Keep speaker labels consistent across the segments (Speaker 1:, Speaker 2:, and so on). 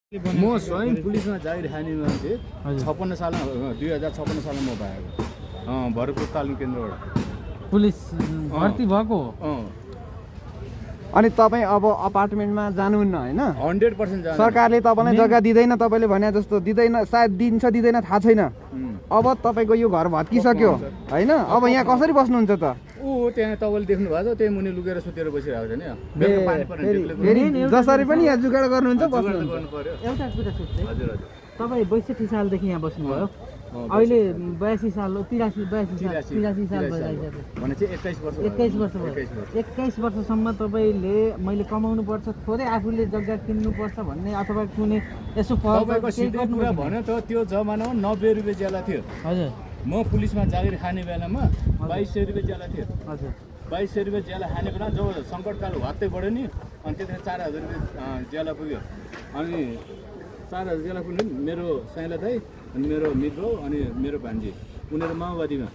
Speaker 1: म स्वयं पुलिसमा जागिर खाने मान्छे 56 सालमा 2056 सालमा म भएको भरतपुर तालिम केन्द्रबाट
Speaker 2: पुलिस भर्ती भएको
Speaker 3: अनि तपाईँ अब अपार्टमेन्टमा जानुहुन्न हैन
Speaker 1: 100% जानु
Speaker 3: सरकारले तपाईँलाई जग्गा दिँदैन तपाईले भने जस्तो दिँदैन सायद दिन्छ दिँदैन थाहा छैन अब तपाईको यो घर भत्किसक्यो हैन अब यहाँ कसरी बस्नुहुन्छ त
Speaker 1: त्यहाँ तपाईले देख्नु भएको छ त्यही मुनि लुकेर सुतेर बसिरहेको छ नि बेलुका पानी पर्ने
Speaker 3: जसरी पनि यहाँ जुगाड गर्नुहुन्छ बस्नुहुन्छ
Speaker 1: गर्नु पर्यो
Speaker 2: एउटा कुरा सोध्छु
Speaker 1: हजुर हजुर
Speaker 2: तपाईँ 62 सालदेखि यहाँ बस्नुभयो अहिले 82 साल 83 साल भइसक्यो
Speaker 1: भने चाहिँ 21 वर्ष
Speaker 2: 21 वर्ष भयो 21 वर्षसम्म तपाईले मैले कमाउनु पर्छ थोरै आफूले जग्गा किन्नु पर्छ भन्ने अथवा कुनै यसो
Speaker 1: तपाईको सिधै कुरा भन्यो त त्यो जमानामा 90 रुपैयाँ ज्याला थियो
Speaker 2: हजुर
Speaker 1: म पुलिसमा जागिर खाने बेलामा 2200 रुपैयाँ ज्याला थियो
Speaker 2: हजुर
Speaker 1: 2200 रुपैयाँ ज्याला खाने बेला जब सङ्कटकाल वात्तै बढ्यो नि अनि त्यतिखेर 4000 रुपैयाँ ज्याला पुग्यो अनि 4000 ज्याला पुग्यो मेरो साइला दाइ अनि मेरो मित्र अनि मेरो भान्जी उनीहरू माओवादीमा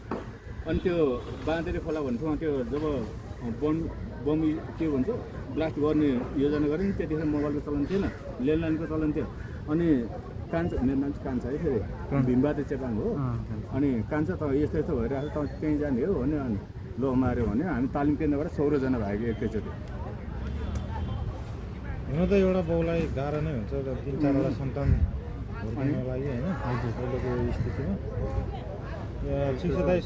Speaker 1: अनि त्यो बाँधेरी खोला भन्ने ठाउँमा त्यो जब बम के भन्छ ब्लास्ट गर्ने योजना गऱ्यो नि त्यतिखेर मोबाइलको चलन थिएन ल्यान्डलाइनको चलन थियो अनि कान्छा मेरो नाम चाहिँ कान्छा है फेरि भीमबहादुर चेपाङ हो अनि कान्छा त यस्तो यस्तो भइरहेको छ त त्यहीँ जाने हो भने अनि लो माऱ्यो भने हामी तालिम केन्द्रबाट 16 जना भएको एकैचोटि
Speaker 4: हुन त एउटा बाउलाई गाह्रो नै हुन्छ एउटा 3-4 वटा सन्तान हुर्काउनको लागि हैन अहिलेको स्थितिमा शिक्षादायी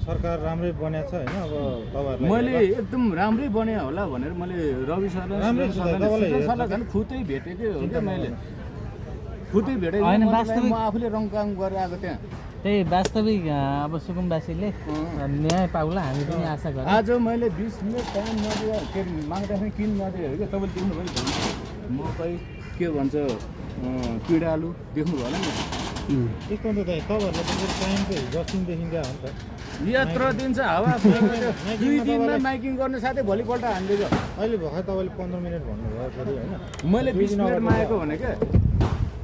Speaker 4: सरकार राम्रै बनेको छ हैन अब तपाईहरुलाई
Speaker 1: मैले एकदम राम्रै बने होला भनेर मैले रवि सरलाई झन् खुदै भेटेकै हो क्या मैले खुदै भेटेको म आफूले रङ काम गरेर आएको त्यहाँ
Speaker 2: त्यही वास्तविक अब सुकुम्बासीले न्याय पाउला हामी पनि आशा गरौँ
Speaker 1: आज मैले 20 मिनट टाइम नदिएर के माग्दाखेरि किन नदिएर क्या तपाईँले देख्नुभयो मकै के भन्छ पिँडालु देख्नुभयो होला नि
Speaker 4: त्यस्तो त तपाईहरुले पनि टाइम त हिजोसिम देखिन्छ हो नि त
Speaker 1: यत्रो दिन चाहिँ हावा 2 दिनमा माइकिङ गर्ने साथै भोलिपल्ट हान्दियो
Speaker 4: अहिले भर्खर तपाईँले 15 मिनट भन्नुभयो फेरि हैन
Speaker 1: मैले 20 मिनटमा आएको भने क्या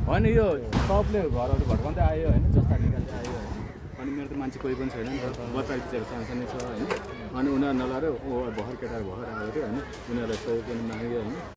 Speaker 1: होइन यो सबले घरहरू भट्काउँदै आयो होइन जस्ता निकाल्दै आयो होइन अनि मेरो त मान्छे कोही पनि छैन नि त बच्चा बिचरा सानसानै छ होइन अनि उनीहरू नगएर भर्खर केटाहरू भर्खर आयो क्या होइन उनीहरूलाई सहयोग पनि माग्यो होइन